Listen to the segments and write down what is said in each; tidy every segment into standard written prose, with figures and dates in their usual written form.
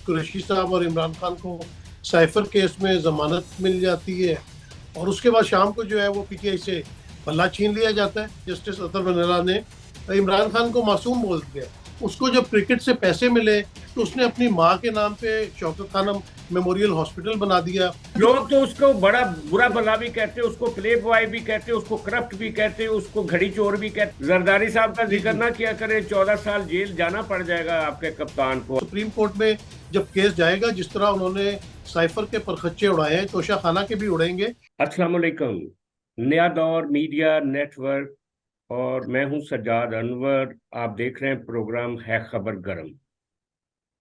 कुरैशी साहब और इमरान खान को साइफर केस में जमानत मिल जाती है और उसके बाद शाम को जो है वो पीटीआई से बल्ला छीन लिया जाता है। जस्टिस अतर वनेला ने इमरान खान को मासूम बोल दिया। उसको जब क्रिकेट से पैसे मिले तो उसने अपनी माँ के नाम पे शौकत खानम मेमोरियल हॉस्पिटल बना दिया। लोग तो उसको बड़ा बुरा भला भी कहते हैं, उसको प्ले बॉय भी कहते हैं, उसको करप्ट भी कहते हैं, उसको घड़ी चोर भी कहते हैं। जरदारी साहब का जिक्र ना किया करे, 14 साल जेल जाना पड़ जाएगा आपके कप्तान को। सुप्रीम कोर्ट में जब केस जाएगा, जिस तरह उन्होंने साइफर के परखच्चे उड़ाए हैं, तोशा खाना के भी उड़ेंगे। अस्सलाम वालेकुम, नया दौर मीडिया नेटवर्क और मैं हूं सज्जाद अनवर। आप देख रहे हैं प्रोग्राम है खबर गरम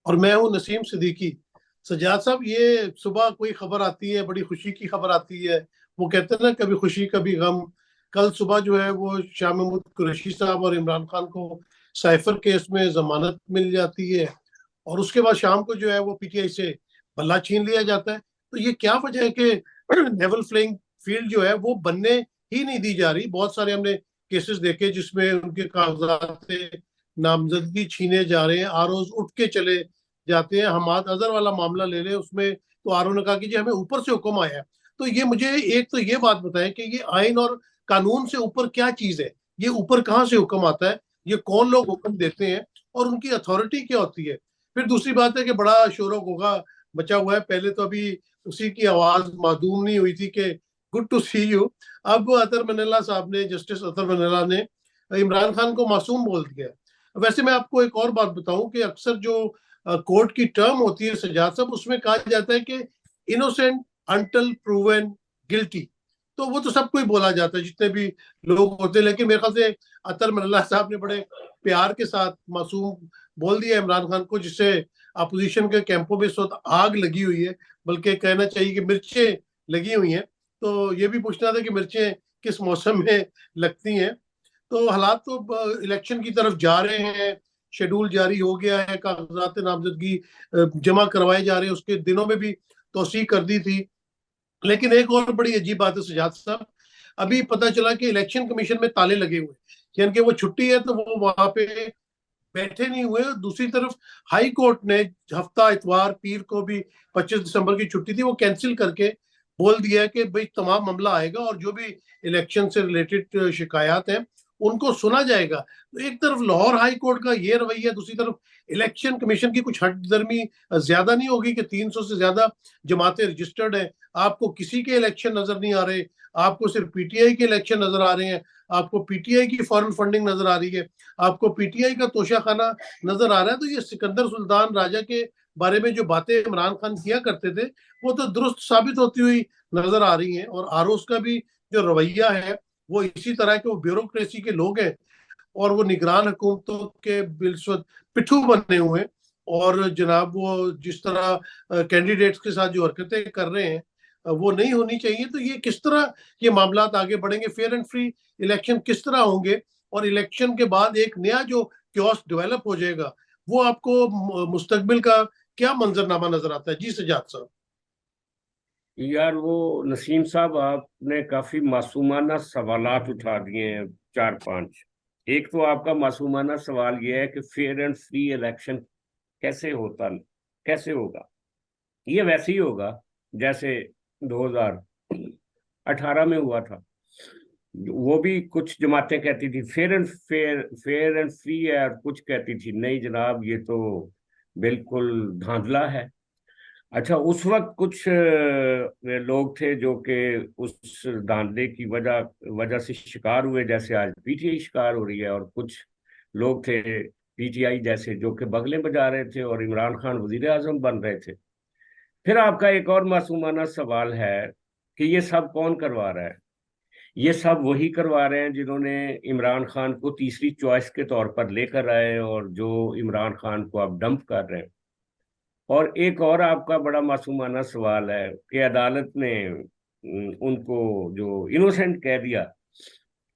और मैं हूं नसीम सिद्दीकी। सज्जाद साहब, ये सुबह कोई खबर आती है, बड़ी खुशी की खबर आती है, वो कहते हैं ना, कभी खुशी कभी गम। कल सुबह जो है वो शाह महमूद कुरैशी साहब और इमरान खान को साइफर केस में जमानत मिल जाती है और उसके बाद शाम को जो है वो पीटीआई से बल्ला छीन लिया जाता है। तो ये क्या वजह है कि लेवल प्लेइंग फील्ड जो है वो बनने ही नहीं दी जा रही? बहुत सारे हमने केसेस देखे जिसमें उनके कागजात से नामजदगी छीने जा रहे हैं, आरओज उठ के चले जाते हैं। हमाद अजहर वाला मामला ले लें, उसमें तो आरओ ने कहा कि जी हमें ऊपर से हुक्म आया है। तो ये मुझे एक तो ये बात बताएं कि ये आइन और कानून से ऊपर क्या चीज है? ये ऊपर कहाँ से हुक्म आता है? ये कौन लोग हुक्म देते हैं और उनकी अथॉरिटी क्या होती है? फिर दूसरी बात है कि बड़ा शोर गुगा मचा हुआ है। पहले तो अभी उसी की आवाज मासूम नहीं हुई थी कि गुड टू सी यू। अब अतर मनेला साहब ने, जस्टिस अतर मनेला ने इमरान खान को मासूम बोल दिया। वैसे मैं आपको एक और बात बताऊं कि अक्सर जो कोर्ट की टर्म होती है सजाद साहब, उसमें कहा जाता है कि इनोसेंट अंटिल प्रूवन गिल्टी। तो वो तो सबको ही बोला जाता है, जितने भी लोग होते हैं, लेकिन मेरे ख्याल से अतर मल्ला साहब ने बड़े प्यार के साथ मासूम बोल दिया इमरान खान को, जिससे अपोजिशन के कैंपों में इस वक्त आग लगी हुई है, बल्कि कहना चाहिए कि मिर्चें लगी हुई हैं। तो ये भी पूछना था कि मिर्चें किस मौसम में लगती हैं। तो हालात तो इलेक्शन की तरफ जा रहे हैं, शेड्यूल जारी हो गया है, कागजात नामजदगी जमा करवाए जा रहे हैं, उसके दिनों में भी तोसी कर दी थी। लेकिन एक और बड़ी अजीब बात है सजाद साहब, अभी पता चला कि इलेक्शन कमीशन में ताले लगे हुए, यानी कि वो छुट्टी है तो वो वहां पे बैठे नहीं हुए। दूसरी तरफ हाई कोर्ट ने हफ्ता इतवार पीर को भी 25 दिसंबर की छुट्टी थी, वो कैंसिल करके बोल दिया है कि भाई तमाम मामला आएगा और जो भी इलेक्शन से रिलेटेड शिकायत हैं उनको सुना जाएगा। तो एक तरफ लाहौर हाई कोर्ट का ये रवैया, दूसरी तरफ इलेक्शन कमीशन की कुछ हटदर्मी ज्यादा नहीं होगी कि 300 से ज्यादा जमातें रजिस्टर्ड हैं, आपको किसी के इलेक्शन नजर नहीं आ रहे, आपको सिर्फ पीटीआई के इलेक्शन नजर आ रहे हैं, आपको पीटीआई की फॉरेन फंडिंग नजर आ रही है, आपको पीटीआई का तोशाखाना नजर आ रहा है। तो ये सिकंदर सुल्तान राजा के बारे में जो बातें इमरान खान किया करते थे वो तो दुरुस्त साबित होती हुई नजर आ रही हैं। और आरोस का भी जो रवैया है वो इसी तरह के, वो ब्यूरोक्रेसी के लोग हैं और वो निगरान हुकूमतों के बिलसुद पिट्ठू बने हुए हैं। और जनाब वो जिस तरह कैंडिडेट्स के साथ जो हरकतें कर रहे हैं वो नहीं होनी चाहिए। तो ये किस तरह ये मामला आगे बढ़ेंगे? फेयर एंड फ्री इलेक्शन किस तरह होंगे? और इलेक्शन के बाद एक नया जो क्योस डेवलप हो जाएगा, वो आपको मुस्तकबिल का क्या मंजरनामा नजर आता है? जी सजाद साहब। यार वो नसीम साहब, आपने काफी मासूमाना सवालात उठा दिए हैं, चार पांच। एक तो आपका मासूमाना सवाल यह है कि फेयर एंड फ्री इलेक्शन कैसे होता, कैसे होगा? ये वैसे ही होगा जैसे 2018 में हुआ था। वो भी कुछ जमातें कहती थी फेयर एंड फ्री है, और कुछ कहती थी नहीं जनाब ये तो बिल्कुल धांधला है। अच्छा, उस वक्त कुछ लोग थे जो कि उस धांधले की वजह वजह से शिकार हुए, जैसे आज पीटीआई शिकार हो रही है। और कुछ लोग थे पीटीआई जैसे जो कि बगलें बजा रहे थे और इमरान खान वजीर आजम बन रहे थे। फिर आपका एक और मासूमाना सवाल है कि ये सब कौन करवा रहा है? ये सब वही करवा रहे हैं जिन्होंने इमरान खान को तीसरी चॉइस के तौर पर लेकर आए और जो इमरान खान को अब डंप कर रहे हैं। और एक और आपका बड़ा मासूमाना सवाल है कि अदालत ने उनको जो इनोसेंट कह दिया,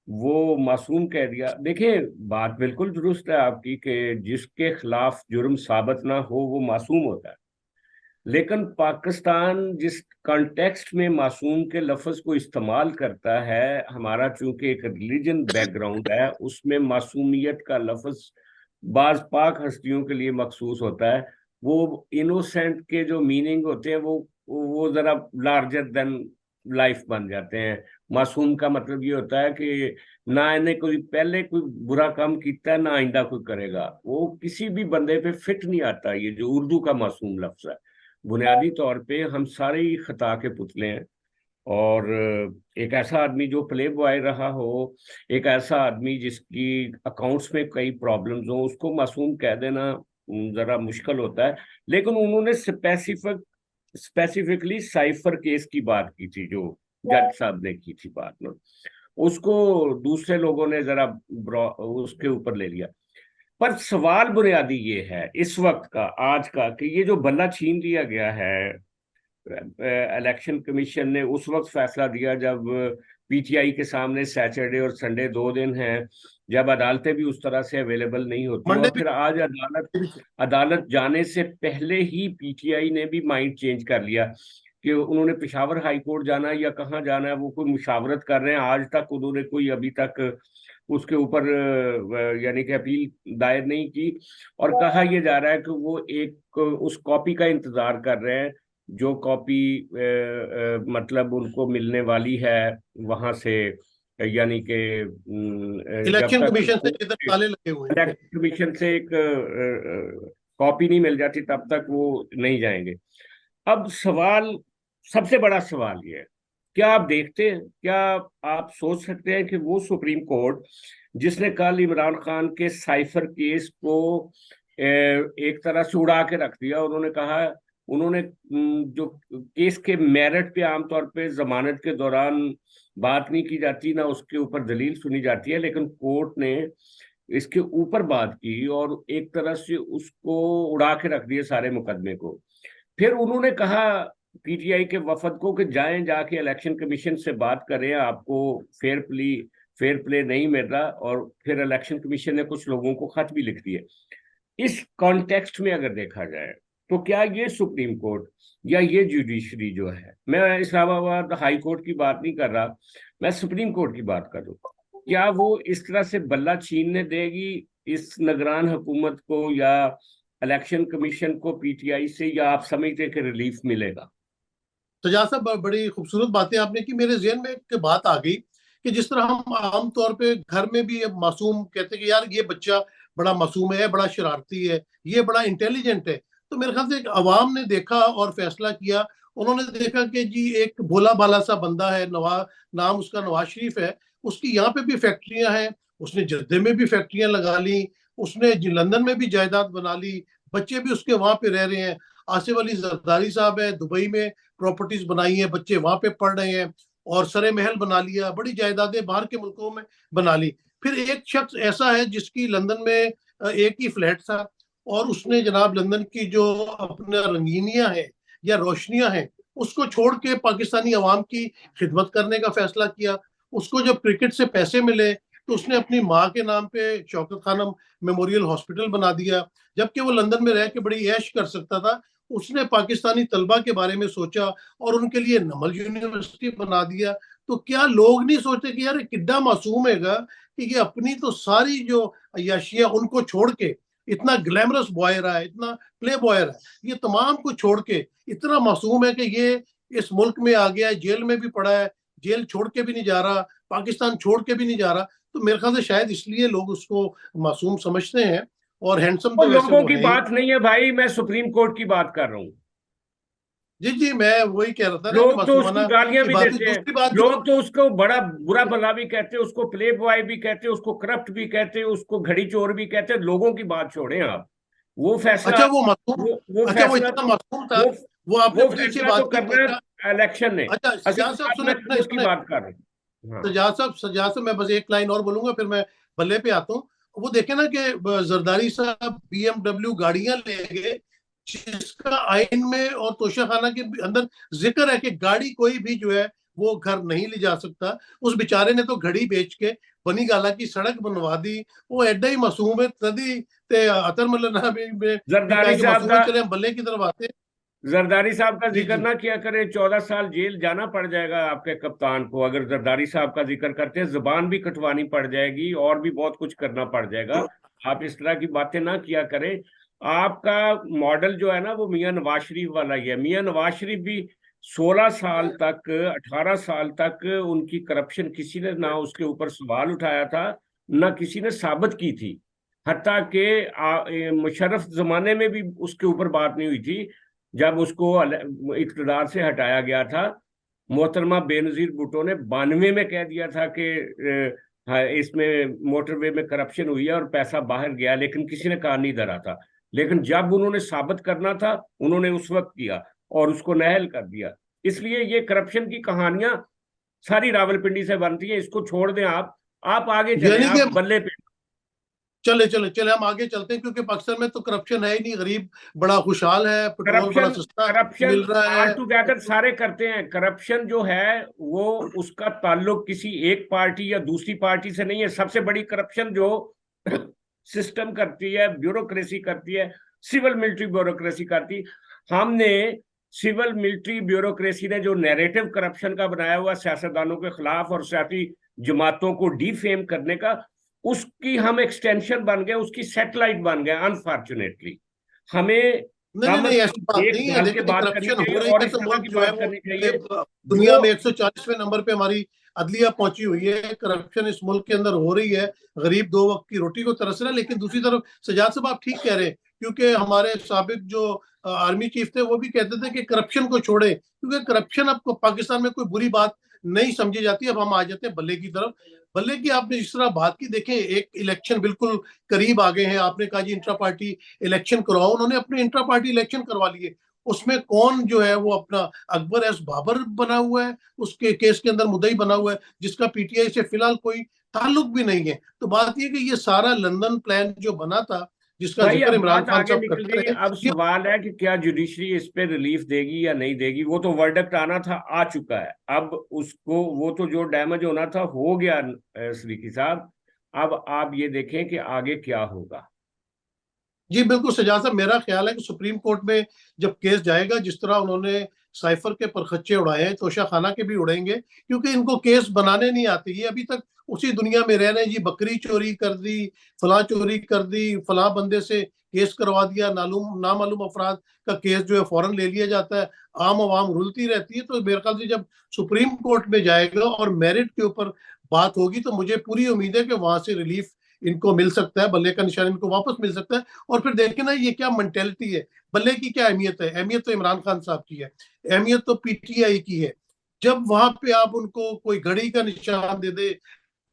वो मासूम कह दिया। देखिए, बात बिल्कुल दुरुस्त है आपकी कि जिसके खिलाफ जुर्म साबित ना हो वो मासूम होता है। लेकिन पाकिस्तान जिस कॉन्टेक्स्ट में मासूम के लफ्ज को इस्तेमाल करता है, हमारा चूंकि एक रिलीजन बैकग्राउंड है, उसमें मासूमियत का लफ्ज बाज पाक हस्तियों के लिए मखसूस होता है। वो इनोसेंट के जो मीनिंग होते हैं वो जरा लार्जर देन लाइफ बन जाते हैं। मासूम का मतलब ये होता है कि ना इन्हें कोई पहले कोई बुरा काम किया है, ना आइंदा कोई करेगा। वो किसी भी बंदे पे फिट नहीं आता। ये जो उर्दू का मासूम लफ्ज है, बुनियादी तौर पे हम सारे ही खता के पुतले हैं। और एक ऐसा आदमी जो प्ले बॉय रहा हो, एक ऐसा आदमी जिसकी अकाउंट्स में कई प्रॉब्लम्स हो, उसको मासूम कह देना जरा मुश्किल होता है। लेकिन उन्होंने स्पेसिफिकली साइफर केस की बात की थी, जो जज साहब ने की थी बात में, उसको दूसरे लोगों ने जरा उसके ऊपर ले लिया। पर सवाल बुनियादी ये है इस वक्त का, आज का, कि ये जो बल्ला छीन लिया गया है, इलेक्शन कमीशन ने उस वक्त फैसला दिया जब पीटीआई के सामने सैटरडे और संडे 2 दिन हैं, जब अदालतें भी उस तरह से अवेलेबल नहीं होती। मंडे और फिर आज अदालत जाने से पहले ही पीटीआई ने भी माइंड चेंज कर लिया कि उन्होंने पेशावर हाई कोर्ट जाना है या कहाँ जाना है, वो कोई मुशावरत कर रहे हैं। आज तक उन्होंने कोई अभी तक उसके ऊपर यानी कि अपील दायर नहीं की। और कहा यह जा रहा है कि वो एक उस कॉपी का इंतजार कर रहे हैं, जो कॉपी मतलब उनको मिलने वाली है वहां से, यानी कि जब इलेक्शन तक कमीशन से जिधर ताले लगे हुए हैं। इलेक्शन कमीशन से एक कॉपी नहीं मिल जाती तब तक वो नहीं जाएंगे। अब सवाल, सबसे बड़ा सवाल ये है, क्या आप देखते हैं, क्या आप सोच सकते हैं कि वो सुप्रीम कोर्ट जिसने कल इमरान खान के साइफर केस को एक तरह से उड़ा के रख दिया, उन्होंने कहा, उन्होंने जो केस के मेरिट पे आमतौर पे जमानत के दौरान बात नहीं की जाती, ना उसके ऊपर दलील सुनी जाती है, लेकिन कोर्ट ने इसके ऊपर बात की और एक तरह से उसको उड़ा के रख दिया सारे मुकदमे को। फिर उन्होंने कहा पीटीआई के वफद को कि जाएं, जाके इलेक्शन कमीशन से बात करें, आपको फेयर प्ले नहीं मिल रहा। और फिर इलेक्शन कमीशन ने कुछ लोगों को खत भी लिख दिए। इस कॉन्टेक्स्ट में अगर देखा जाए तो क्या ये सुप्रीम कोर्ट या ये जुडिशरी जो है, मैं इस्लामाबाद हाई कोर्ट की बात नहीं कर रहा, मैं सुप्रीम कोर्ट की बात कर रहा हूँ, क्या वो इस तरह से बल्ला छीनने देगी इस निगरान हुकूमत को या इलेक्शन कमीशन को पीटीआई से, या आप समझते हैं कि रिलीफ मिलेगा? सजाद साहब, बड़ी खूबसूरत बातें आपने की। मेरे जहन में एक बात आ गई कि जिस तरह हम आम तौर पे घर में भी मासूम कहते हैं कि यार ये बच्चा बड़ा मासूम है, बड़ा शरारती है, ये बड़ा इंटेलिजेंट है। तो मेरे ख्याल से एक अवाम ने देखा और फैसला किया। उन्होंने देखा कि जी एक भोला भाला सा बंदा है, नाम उसका नवाज शरीफ है, उसकी यहाँ पे भी फैक्ट्रियां हैं, उसने जद्दे में भी फैक्ट्रियां लगा ली, उसने लंदन में भी जायदाद बना ली, बच्चे भी उसके वहां पे रह रहे हैं। आसिफ अली जरदारी साहब है, दुबई में प्रॉपर्टीज बनाई है, बच्चे वहां पे पढ़ रहे हैं, और सरे महल बना लिया, बड़ी जायदादें बाहर के मुल्कों में बना ली। फिर एक शख्स ऐसा है जिसकी लंदन में एक ही फ्लैट था, और उसने जनाब लंदन की जो अपना रंगीनियां हैं या रोशनियां हैं, उसको छोड़ के पाकिस्तानी अवाम की खिदमत करने का फैसला किया। उसको जब क्रिकेट से पैसे मिले तो उसने अपनी माँ के नाम पे शौकत खानम मेमोरियल हॉस्पिटल बना दिया, जबकि वो लंदन में रह के बड़ी ऐश कर सकता था। उसने पाकिस्तानी तलबा के बारे में सोचा और उनके लिए नमल यूनिवर्सिटी बना दिया। तो क्या लोग नहीं सोचते कि यार किड्डा मासूम हैगा कि ये अपनी तो सारी जो अय्याशियां उनको छोड़ के, इतना ग्लैमरस बॉय रहा है, इतना प्ले बॉय रहा है, ये तमाम को छोड़ के इतना मासूम है कि ये इस मुल्क में आ गया है, जेल में भी पड़ा है, जेल छोड़ के भी नहीं जा रहा, पाकिस्तान छोड़ के भी नहीं जा रहा। तो मेरे ख्याल से शायद इसलिए लोग उसको मासूम समझते हैं। और हैंडसम वो तो वैसे लोगों वो की है ही। बात नहीं है भाई, मैं सुप्रीम कोर्ट की बात कर रहा हूँ। जी जी, मैं वही कह रहा था ना कि लोग तो उसको मासूमाना गालियां की भी बात है। देते हैं, दूसरी बात जो, लोग तो उसको बड़ा बुरा भला भी कहते हैं, उसको प्ले बॉय भी कहते हैं, उसको करप्ट भी कहते हैं, उसको घड़ी चोर भी कहते हैं। लोगों की बात छोड़ें आप, वो फैसला, अच्छा वो मासूम, वो अच्छा वो फैसला इतना तो, मासूम था, वो वो आपने वो बड़ी अच्छी फैसला तो बात की। करना है इलेक्शन ने। अच्छा असल सजाद साहब बात सुने मैं सुने कोर्ट की सुने, बात कर रहा हूँ। हाँ। सजाद साहब मैं बस एक लाइन और बोलूंगा फिर मैं बल्ले पे आता हूँ। वो देखे ना कि जरदारी साहब बीएमडब्ल्यू गाड़ियां ले गए, जिसका आइन में और तोशाखाना के अंदर जिक्र है कि गाड़ी कोई भी जो है वो घर नहीं ले जा सकता। उस बेचारे ने तो घड़ी बेच के बनी गाला की सड़क बनवा दी। वो एडा ही मासूम है, तदी ते अतर मतलब ना भी जरदारी कि साहब मासूम है। का चले हम बल्ले की तरफ आते हैं। जरदारी साहब का जी जिक्र जी ना किया करें, 14 साल जेल जाना पड़ जाएगा आपके कप्तान को। अगर जरदारी साहब का जिक्र करते हैं, जुबान भी कटवानी पड़ जाएगी और भी बहुत कुछ करना पड़ जाएगा। आप इस तरह की बातें ना किया करें। आपका मॉडल जो है ना वो मियां नवाज शरीफ वाला ही है। मियां नवाज शरीफ भी 16 साल तक, 18 साल तक उनकी करप्शन किसी ने ना उसके ऊपर सवाल उठाया था, ना किसी ने साबित की थी। हत्ता के मुशर्रफ जमाने में भी उसके ऊपर बात नहीं हुई थी। जब उसको इक़्तिदार से हटाया गया था, मोहतरमा बेनजीर भुट्टो ने 92 में कह दिया था कि हाँ, इसमें मोटरवे में करप्शन हुई है और पैसा बाहर गया, लेकिन किसी ने कान नहीं धरा था। लेकिन जब उन्होंने साबित करना था, उन्होंने उस वक्त किया और उसको नहल कर दिया। इसलिए ये करप्शन की कहानियां सारी रावलपिंडी से बनती है। इसको छोड़ दें आप आगे चलें, यानी आप कि बल्ले पे। चले चले चले हम आगे चलते हैं, क्योंकि पाकिस्तान में तो करप्शन है ही नहीं, गरीब बड़ा खुशहाल है, पेट्रोल बड़ा करप्शन सस्ता करप्शन मिल रहा ऑल है। टुगेदर सारे करते हैं। करप्शन जो है वो उसका ताल्लुक किसी एक पार्टी या दूसरी पार्टी से नहीं है। सबसे बड़ी करप्शन जो सिस्टम करती है, ब्यूरोक्रेसी करती है, सिविल मिलिट्री ब्यूरोक्रेसी करती। हमने सिविल मिलिट्री ब्यूरोक्रेसी ने जो नैरेटिव करप्शन का बनाया हुआ सियासतदानों के खिलाफ और सियासी जमातों को डिफेम करने का, उसकी हम एक्सटेंशन बन गए, उसकी सैटेलाइट बन गए अनफॉर्चुनेटली। हमें नहीं नहीं कम नहीं, अज ऐसी कम बात एक नहीं है। ढाल के देखिए बात करनी करप्शन चाहिए हो रही और है इस तो तरह मुल्क की जो है बात वो करनी चाहिए दुनिया जो में 140वें नंबर पे हमारी अदलिया पहुंची हुई है। करप्शन इस मुल्क के अंदर हो रही है, गरीब दो वक्त की रोटी को तरस रहा है। लेकिन दूसरी तरफ सजाद साहब आप ठीक कह रहे हैं, क्योंकि हमारे साबिक जो आर्मी चीफ थे वो भी कहते थे कि करप्शन को छोड़े, क्योंकि करप्शन अब पाकिस्तान में कोई बुरी बात नहीं समझी जाती। अब हम आ जाते हैं बल्ले की तरफ। बल्ले की आपने जिस तरह बात की, देखें एक इलेक्शन बिल्कुल करीब आ गए हैं। आपने कहा जी इंट्रा पार्टी इलेक्शन करवाओ, उन्होंने अपने इंट्रा पार्टी इलेक्शन करवा लिए। उसमें कौन जो है वो अपना अकबर एस बाबर बना हुआ है, उसके केस के अंदर मुद्दई बना हुआ है, जिसका पीटीआई से फिलहाल कोई ताल्लुक भी नहीं है। तो बात यह कि ये सारा लंदन प्लान जो बना था, जिसका भाई जिक्र अब इमरान बात खान आगे साहब निकल करते गई। रहे, अब ये सवाल है कि क्या जुडिशरी इस पे रिलीफ देगी या नहीं देगी। वो तो वर्डिक्ट आना था, आ चुका है। अब उसको वो तो जो डैमेज होना था हो गया सरीकी साहब। अब आप ये देखें कि आगे क्या होगा। जी बिल्कुल सजाद साहब, मेरा ख्याल है कि सुप्रीम कोर्ट में जब केस जाएगा, जिस तरह उन्होंने साइफर के परखच्चे उड़ाए हैं, तोशा खाना के भी उड़ेंगे, क्योंकि इनको केस बनाने नहीं आते। ये अभी तक उसी दुनिया में रह रहे हैं जी, बकरी चोरी कर दी, फला चोरी कर दी, फला बंदे से केस करवा दिया, नालूम नामालूम अफराद का केस जो है फौरन ले लिया जाता है, आम आवाम रुलती रहती है। तो मेरे ख्याल से जब सुप्रीम कोर्ट में जाएगा और मेरिट के ऊपर बात होगी, तो मुझे पूरी उम्मीद है कि वहां से रिलीफ इनको मिल सकता है, बल्ले का निशान इनको वापस मिल सकता है। और फिर देखें ना ये क्या मेंटेलिटी है, बल्ले की क्या अहमियत है। अहमियत तो इमरान खान साहब की है, अहमियत तो पीटीआई की है। जब वहां पे आप उनको कोई घड़ी का निशान दे दे,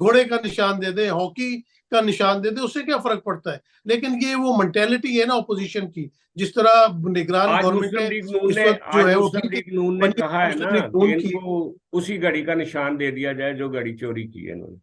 घोड़े का निशान दे दे, हॉकी का निशान दे दे, उससे क्या फर्क पड़ता है। लेकिन ये वो मेंटेलिटी है ना ऑपोजिशन की, जिस तरह निगरान गवर्नमेंट है इस वक्त जो आज है वो मुस्लिम बिल की लीग नून ने बनी कहा है मुस्लिम ना लीग कि नून की। इनको उसी घड़ी का निशान दे दिया जाए जो घड़ी चोरी की है इन्होंने।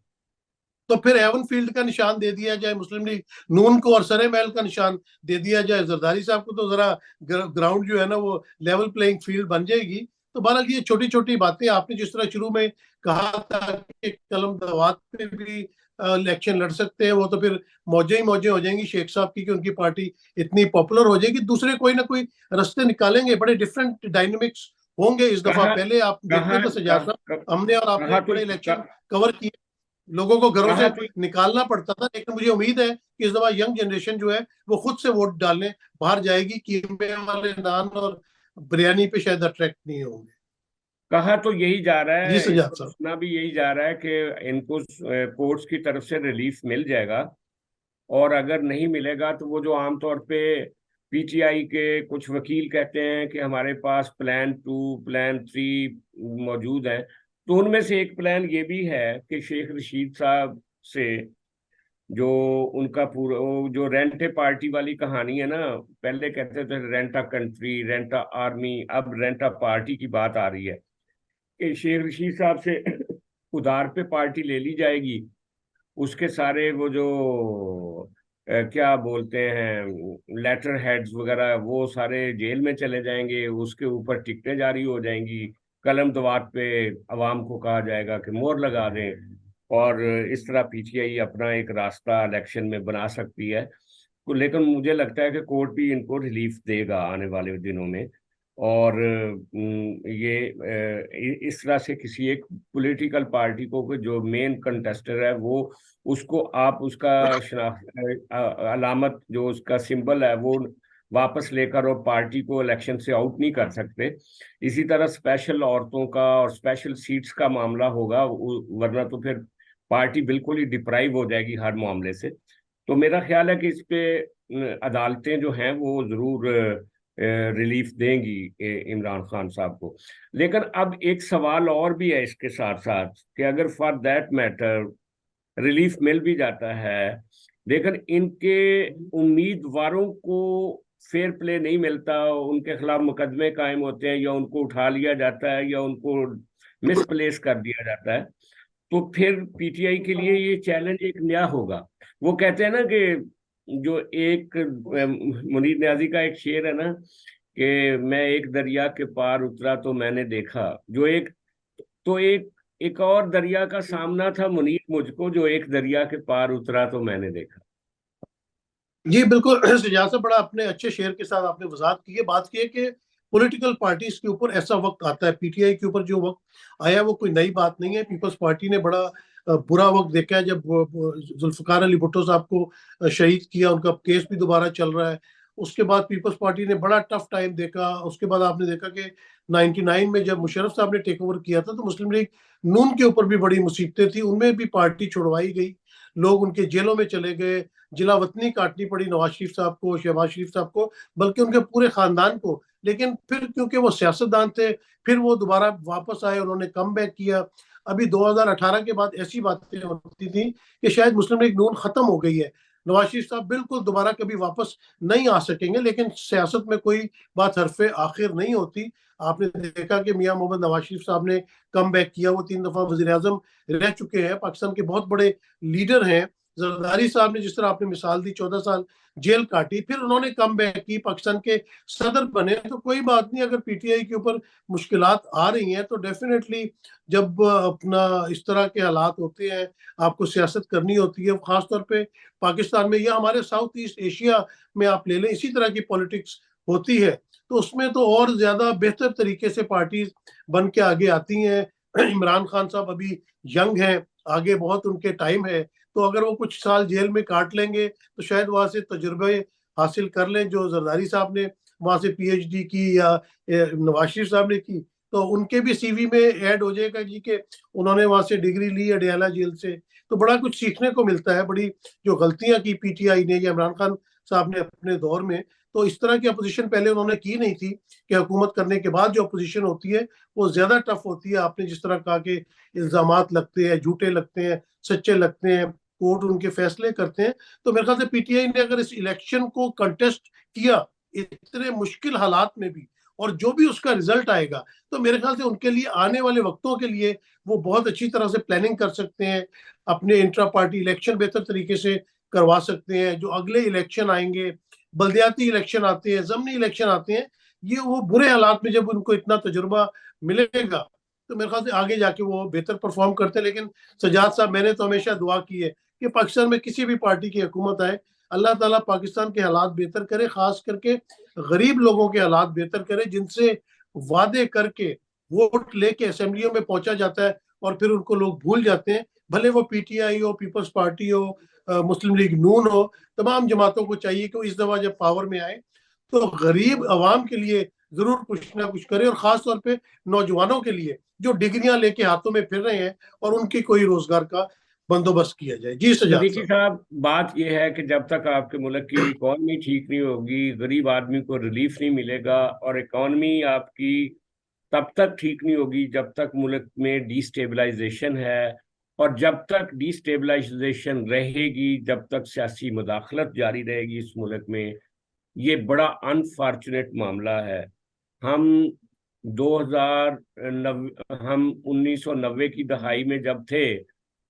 तो फिर एवन फील्ड का निशान दे दिया जाए मुस्लिम लीग नून को, और सरे महल का निशान दे दिया जाए जरदारी साहब को, तो जरा ग्राउंड जो है ना वो लेवल प्लेइंग फील्ड बन जाएगी। तो बहरहाल ये छोटी छोटी बातें, आपने जिस तरह शुरू में कहा था कि कलम दवात पे भी इलेक्शन लड़ सकते हैं, वो तो फिर मौजे ही मौजे हो जाएंगी शेख साहब की, कि उनकी पार्टी इतनी पॉपुलर हो जाएगी। दूसरे कोई ना कोई रास्ते निकालेंगे, बड़े डिफरेंट डायनेमिक्स होंगे इस दफा। कहा पहले आप देखते कहा थे सजाद कहा, साहब, हमने और आपने कहा तो बड़े इलेक्शन कवर किए, लोगों को घरों कहा से तो निकालना पड़ता था। लेकिन मुझे उम्मीद है कि इस दफा यंग जनरेशन जो है वो खुद से वोट डालने बाहर जाएगी, कीमे वाले नान और बिरयानी पे शायद अट्रैक्ट नहीं होंगे। कहा तो यही जा रहा जी है, इस सजाद पर साहब। सुना भी यही जा रहा है कि इनको कोर्ट्स की तरफ से रिलीफ मिल जाएगा। और अगर नहीं मिलेगा तो वो जो आमतौर पे पीटीआई के कुछ वकील कहते हैं कि हमारे पास प्लान 2 प्लान 3 मौजूद है, तो उनमें से एक प्लान ये भी है कि शेख रशीद साहब से जो उनका पूरा वो जो रेंट ए पार्टी वाली कहानी है ना, पहले कहते थे rent a country, rent a army, अब रेंट अ पार्टी की बात आ रही है कि शेख रशीद साहब से उधार पे पार्टी ले ली जाएगी। उसके सारे वो जो क्या बोलते हैं लेटर हेड्स वगैरह, वो सारे जेल में चले जाएंगे, उसके ऊपर टिकटें जारी हो जाएंगी, कलम दवात पे अवाम को कहा जाएगा कि मोहर लगा दें। और इस तरह पीटीआई अपना एक रास्ता इलेक्शन में बना सकती है। लेकिन मुझे लगता है कि कोर्ट भी इनको रिलीफ देगा आने वाले दिनों में। और इस तरह से किसी एक पॉलिटिकल पार्टी को जो मेन कंटेस्टर है वो उसको आप उसका अलामत जो उसका सिंबल है वो वापस लेकर और पार्टी को इलेक्शन से आउट नहीं कर सकते। इसी तरह स्पेशल औरतों का और स्पेशल सीट्स का मामला होगा, वरना तो फिर पार्टी बिल्कुल ही डिप्राइव हो जाएगी हर मामले से। तो मेरा ख्याल है कि इस पे अदालतें जो हैं वो जरूर रिलीफ देंगी इमरान खान साहब को। लेकिन अब एक सवाल और भी है इसके साथ साथ कि अगर फॉर दैट मैटर रिलीफ मिल भी जाता है, लेकिन इनके उम्मीदवारों को फेयर प्ले नहीं मिलता, उनके खिलाफ मुकदमे कायम होते हैं या उनको उठा लिया जाता है या उनको मिसप्लेस कर दिया जाता है, तो फिर पीटीआई के लिए ये चैलेंज एक नया होगा। वो कहते हैं ना कि जो एक मुनीर न्याजी का एक शेर है ना कि मैं एक दरिया के पार उतरा तो मैंने देखा, जो एक तो एक और दरिया का सामना था मुनीर मुझको, जो एक दरिया के पार उतरा तो मैंने देखा। जी बिल्कुल। सुजात साहब बड़ा अपने अच्छे शेर के साथ आपने वजाहत की है, बात की है कि पॉलिटिकल पार्टीज के ऊपर ऐसा वक्त आता है, पीटीआई के ऊपर जो वक्त आया वो कोई नई बात नहीं है। पीपल्स पार्टी ने बड़ा बुरा वक्त देखा है जब जुल्फकार अली भुट्टो साहब को शहीद किया, उनका केस भी दोबारा चल रहा है। उसके बाद पीपल्स पार्टी ने बड़ा टफ टाइम देखा। उसके बाद आपने देखा कि 99 में जब मुशर्रफ साहब ने टेक ओवर किया था तो मुस्लिम लीग नून के ऊपर भी बड़ी मुसीबतें थी, उनमें भी पार्टी छुड़वाई गई, लोग उनके जेलों में चले गए, जिला वतनी काटनी पड़ी नवाज शरीफ साहब को, शहबाज शरीफ साहब को, बल्कि उनके पूरे खानदान को। लेकिन फिर क्योंकि वो सियासतदान थे, फिर वो दोबारा वापस आए, उन्होंने कम बैक किया। अभी 2018 के बाद ऐसी बातें होती थी कि शायद मुस्लिम लीग नून खत्म हो गई है, नवाज शरीफ साहब बिल्कुल दोबारा कभी वापस नहीं आ सकेंगे। लेकिन सियासत में कोई बात हरफे आखिर नहीं होती। आपने देखा कि मियां मोहम्मद नवाज शरीफ साहब ने कम बैक किया, वो 3 दफा वजीर आजम रह चुके हैं, पाकिस्तान के बहुत बड़े लीडर हैं। जरदारी साहब ने जिस तरह आपने मिसाल दी 14 साल जेल काटी, फिर उन्होंने कम बैक की, पाकिस्तान के सदर बने। तो कोई बात नहीं, अगर पीटीआई के ऊपर मुश्किलात आ रही हैं तो डेफिनेटली जब अपना इस तरह के हालात होते हैं, आपको सियासत करनी होती है, खासतौर पे पाकिस्तान में या हमारे साउथ ईस्ट एशिया में आप ले लें, इसी तरह की पॉलिटिक्स होती है, तो उसमें तो और ज्यादा बेहतर तरीके से पार्टीज बन के आगे आती हैं। इमरान खान साहब अभी यंग हैं, आगे बहुत उनके टाइम है, तो अगर वो कुछ साल जेल में काट लेंगे तो शायद वहां से तजुर्बे हासिल कर लें, जो जरदारी साहब ने वहां से पीएचडी की या नवाज शरीफ साहब ने की, तो उनके भी सीवी में ऐड हो जाएगा जी कि उन्होंने वहां से डिग्री ली अडयाला जेल से। तो बड़ा कुछ सीखने को मिलता है। बड़ी जो गलतियां की पीटीआई ने या इमरान खान साहब ने अपने दौर में, तो इस तरह की अपोजिशन पहले उन्होंने की नहीं थी कि हुकूमत करने के बाद जो अपोजिशन होती है वो ज्यादा टफ होती है। आपने जिस तरह कहा कि इल्जामात लगते हैं, झूठे लगते हैं, सच्चे लगते हैं, कोर्ट उनके फैसले करते हैं। तो मेरे ख्याल से पीटीआई ने अगर इस इलेक्शन को कंटेस्ट किया इतने मुश्किल हालात में भी, और जो भी उसका रिजल्ट आएगा, तो मेरे ख्याल से उनके लिए आने वाले वक्तों के लिए वो बहुत अच्छी तरह से प्लानिंग कर सकते हैं, अपने इंट्रा पार्टी इलेक्शन बेहतर तरीके से करवा सकते हैं। जो अगले इलेक्शन आएंगे, बल्दियाती इलेक्शन आते हैं, जमनी इलेक्शन आते हैं, ये वो बुरे हालात में जब उनको इतना तजुर्बा मिलेगा तो मेरे ख्याल से आगे जाके वो बेहतर परफॉर्म करते हैं। लेकिन सजाद साहब, मैंने तो हमेशा दुआ की है कि पाकिस्तान में किसी भी पार्टी की हुकूमत आए, अल्लाह ताला पाकिस्तान के हालात बेहतर करे, खास करके गरीब लोगों के हालात बेहतर करे, जिनसे वादे करके वोट लेके असेंबलियों में पहुंचा जाता है और फिर उनको लोग भूल जाते हैं। भले वो पीटीआई हो, पीपल्स पार्टी हो, मुस्लिम लीग नून हो, तमाम जमातों को चाहिए कि वो इस दफा जब पावर में आए तो गरीब आवाम के लिए जरूर कुछ ना कुछ करे, और खास तौर पे नौजवानों के लिए जो डिग्रियां लेके हाथों में फिर रहे हैं, और उनकी कोई रोजगार का बंदोबस्त किया जाए। जी सजाद सदीकी साहब। साहब, बात यह है कि जब तक आपके मुल्क की इकॉनमी ठीक नहीं होगी, गरीब आदमी को रिलीफ नहीं मिलेगा, और इकॉनमी आपकी तब तक ठीक नहीं होगी जब तक मुल्क में डिस्टेबलाइजेशन है, और जब तक डिस्टेबलाइजेशन रहेगी, जब तक सियासी मुदाखलत जारी रहेगी इस मुल्क में। ये बड़ा अनफॉर्चुनेट मामला है। हम 2009 हम 1990 की दहाई में जब थे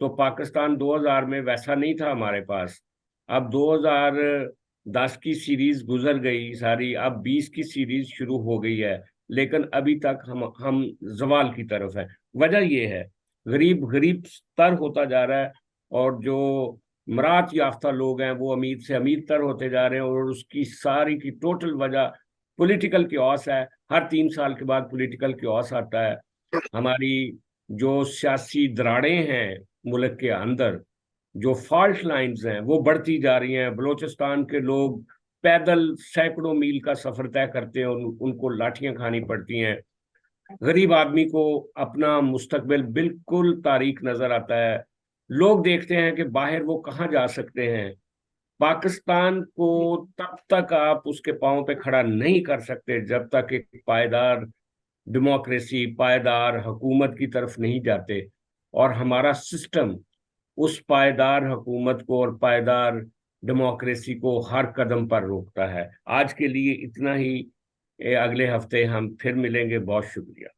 तो पाकिस्तान 2000 में वैसा नहीं था हमारे पास। अब 2010 की सीरीज गुजर गई सारी, अब 20 की सीरीज शुरू हो गई है, लेकिन अभी तक हम जवाल की तरफ है। वजह यह है, गरीब गरीब तर होता जा रहा है, और जो मरात याफ्ता लोग हैं वो अमीर से अमीर तर होते जा रहे हैं, और उसकी सारी की टोटल वजह पॉलिटिकल क्योस है। हर 3 साल के बाद पॉलिटिकल क्योस आता है। हमारी जो सियासी दरारें हैं मुल्क के अंदर, जो फॉल्ट लाइंस हैं वो बढ़ती जा रही हैं। बलूचिस्तान के लोग पैदल सैकड़ों मील का सफर तय करते हैं, उनको लाठियां खानी पड़ती हैं। गरीब आदमी को अपना मुस्तकबिल बिल्कुल तारीक नजर आता है। लोग देखते हैं कि बाहर वो कहाँ जा सकते हैं। पाकिस्तान को तब तक आप उसके पांव पे खड़ा नहीं कर सकते जब तक एक पायदार डेमोक्रेसी, पायदार हुकूमत की तरफ नहीं जाते। और हमारा सिस्टम उस पायदार हुकूमत को और पायदार डेमोक्रेसी को हर कदम पर रोकता है। आज के लिए इतना ही। अगले हफ्ते हम फिर मिलेंगे। बहुत शुक्रिया।